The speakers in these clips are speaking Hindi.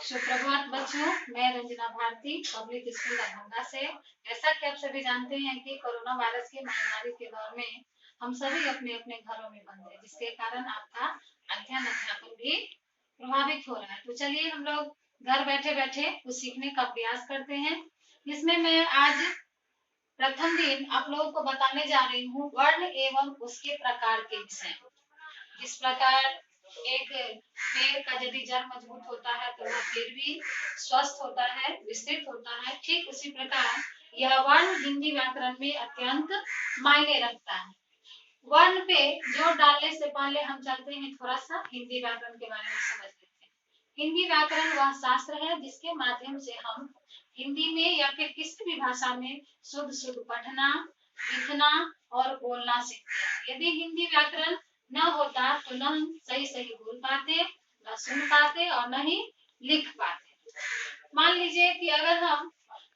सुप्रभात बच्चों, मैं रंजना भारती पब्लिक स्कूल दरभंगा से। जैसा कि आप सभी जानते हैं कि कोरोना वायरस की महामारी के दौर में हम सभी अपने अपने घरों में बंद हैं, जिसके कारण आपका अध्ययन अध्यापन भी प्रभावित हो रहा है। तो चलिए हम लोग घर बैठे बैठे कुछ सीखने का प्रयास करते हैं। इसमें मैं आज प्रथम दिन आप लोगों को बताने जा रही हूँ वर्ण एवं उसके प्रकार के विषय। जिस प्रकार एक पेड़ का यदि जड़ मजबूत होता है तो वह पेड़ भी स्वस्थ होता है, विस्तृत होता है। ठीक उसी प्रकार यह वर्ण हिंदी व्याकरण में अत्यंत मायने रखता है। वर्ण पे जोर डालने से पहले हम चलते हैं थोड़ा सा हिंदी व्याकरण के बारे में समझ लेते हैं। हिंदी व्याकरण वह शास्त्र है जिसके माध्यम से हम हिंदी में या फिर किसी भी भाषा में शुद्ध शुद्ध पढ़ना, लिखना और बोलना सीखते हैं। यदि हिंदी व्याकरण न होता तो न हम सही सही बोल पाते, न सुन पाते और न ही लिख पाते। मान लीजिए कि अगर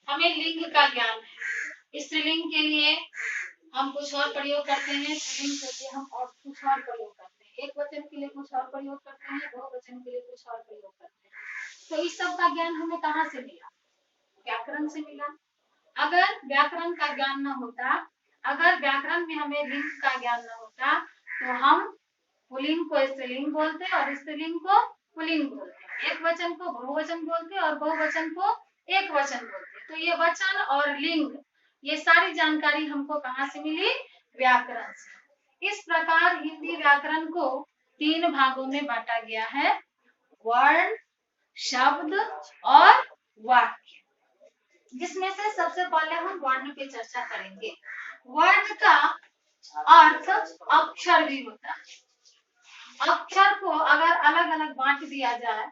हमें लिंग का ज्ञान है, स्त्रीलिंग के लिए हम कुछ और प्रयोग करते हैं, पुल्लिंग के लिए हम और कुछ और प्रयोग करते हैं, एक वचन के लिए कुछ और प्रयोग करते हैं, बहुवचन के लिए कुछ और प्रयोग करते हैं। तो इस सब का ज्ञान हमें कहाँ से मिला? व्याकरण से मिला। अगर व्याकरण का ज्ञान न होता, अगर व्याकरण में हमें लिंग का ज्ञान न होता तो हम पुल्लिंग को स्त्रीलिंग बोलते और स्त्रीलिंग को पुल्लिंग बोलते, एक वचन को बहुवचन बोलते और बहुवचन को एक वचन बोलते। तो ये वचन और लिंग, ये सारी जानकारी हमको कहाँ से मिली? व्याकरण से। इस प्रकार हिंदी व्याकरण को 3 भागों में बांटा गया है: वर्ण, शब्द और वाक्य। जिसमें से सबसे पहले हम वर्ण पे चर्चा करेंगे। वर्ण का अर्थ अक्षर भी होता है। अक्षर को अगर अलग अलग बांट दिया जाए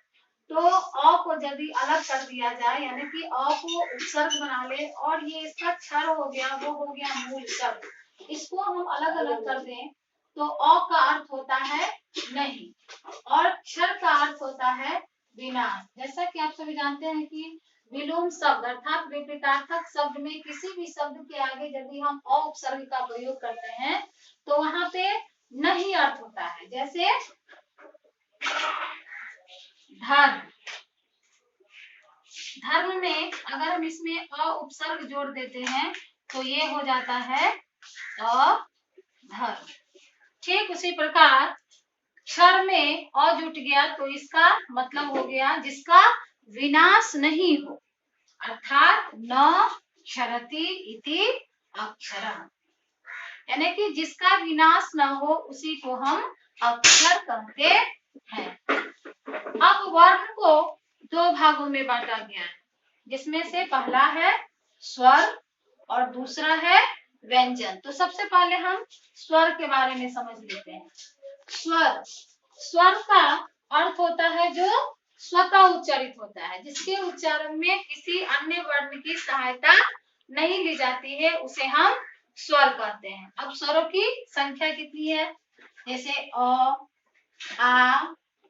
तो अ को यदि अलग कर दिया जाए, यानी कि अ को उपसर्ग बना ले और ये इसका क्षर हो गया, वो हो गया मूल शब्द, इसको हम अलग अलग कर दें तो अ का अर्थ होता है नहीं और क्षर का अर्थ होता है विनाश। जैसा कि आप सभी जानते हैं कि विलोम शब्द अर्थात विपरीतार्थक शब्द में किसी भी शब्द के आगे यदि हम अ उपसर्ग का प्रयोग करते हैं तो वहां पे नहीं अर्थ होता है। जैसे धर्म, धर्म में अगर हम इसमें अ उपसर्ग जोड़ देते हैं तो ये हो जाता है अधर्म। ठीक उसी प्रकार क्षर में अ जुट गया तो इसका मतलब हो गया जिसका विनाश नहीं हो, अर्थात न क्षरति इति अक्षरम्, यानी कि जिसका विनाश न हो उसी को हम अक्षर कहते हैं। अब वर्ण को 2 भागों में बांटा गया है, जिसमें से पहला है स्वर और दूसरा है व्यंजन। तो सबसे पहले हम स्वर के बारे में समझ लेते हैं। स्वर, स्वर का अर्थ होता है जो स्वतः उच्चारित होता है, जिसके उच्चारण में किसी अन्य वर्ण की सहायता नहीं ली जाती है, उसे हम स्वर कहते हैं। अब स्वरों की संख्या कितनी है? जैसे अ, आ,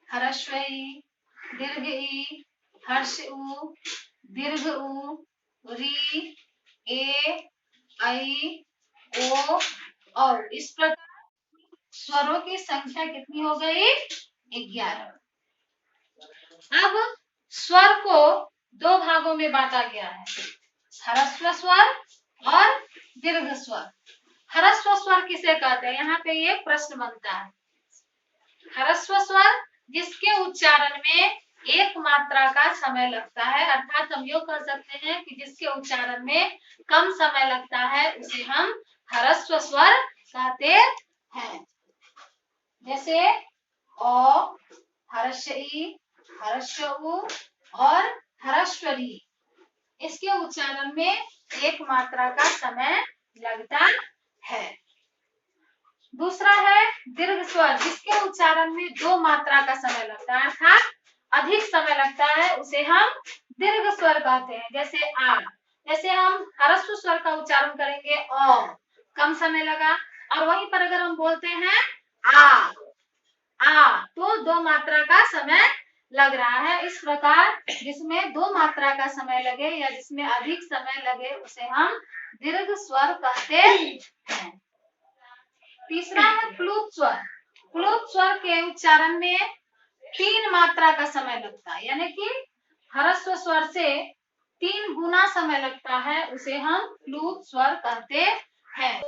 ह्रस्व ई, दीर्घ ई, हर्ष उ, दीर्घ उ, री, ए, ऐ, ओ, औ। इस प्रकार स्वरों की संख्या कितनी हो गई? 11। अब स्वर को 2 भागों में बांटा गया है, ह्रस्व स्वर और दीर्घ स्वर। ह्रस्व स्वर किसे कहते हैं? यहाँ पे ये प्रश्न बनता है। ह्रस्व स्वर जिसके उच्चारण में एक मात्रा का समय लगता है, अर्थात हम यूं कह सकते हैं कि जिसके उच्चारण में कम समय लगता है उसे हम ह्रस्व स्वर कहते हैं। जैसे अ, ह्रस्व ई, ह्रस्व उ और ह्रस्व री, इसके उच्चारण में एक मात्रा का समय लगता है। दूसरा है दीर्घ स्वर, जिसके उच्चारण में 2 मात्रा का समय लगता है, अर्थात अधिक समय लगता है, उसे हम दीर्घ स्वर कहते हैं। जैसे आ, जैसे हम ह्रस्व स्वर का उच्चारण करेंगे अ, कम समय लगा, और वहीं पर अगर हम बोलते हैं आ तो 2 मात्रा का समय लग रहा है। इस प्रकार जिसमें 2 मात्रा का समय लगे या जिसमें अधिक समय लगे उसे हम दीर्घ स्वर कहते हैं। तीसरा है प्लुत स्वर। प्लुत स्वर के उच्चारण में 3 मात्रा का समय लगता है, यानी कि ह्रस्व स्वर से 3 गुना समय लगता है, उसे हम प्लुत स्वर कहते हैं।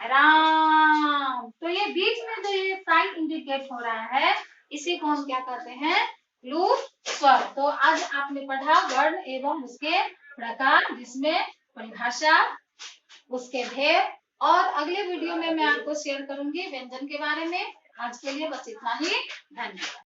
राम, तो ये बीच में जो ये साइन इंडिकेट हो रहा है, इसी को हम क्या कहते हैं? प्लुत स्वर। तो आज आपने पढ़ा वर्ण एवं उसके प्रकार, जिसमें परिभाषा, उसके भेद, और अगले वीडियो में मैं आपको शेयर करूंगी व्यंजन के बारे में। आज के लिए बस इतना ही। धन्यवाद।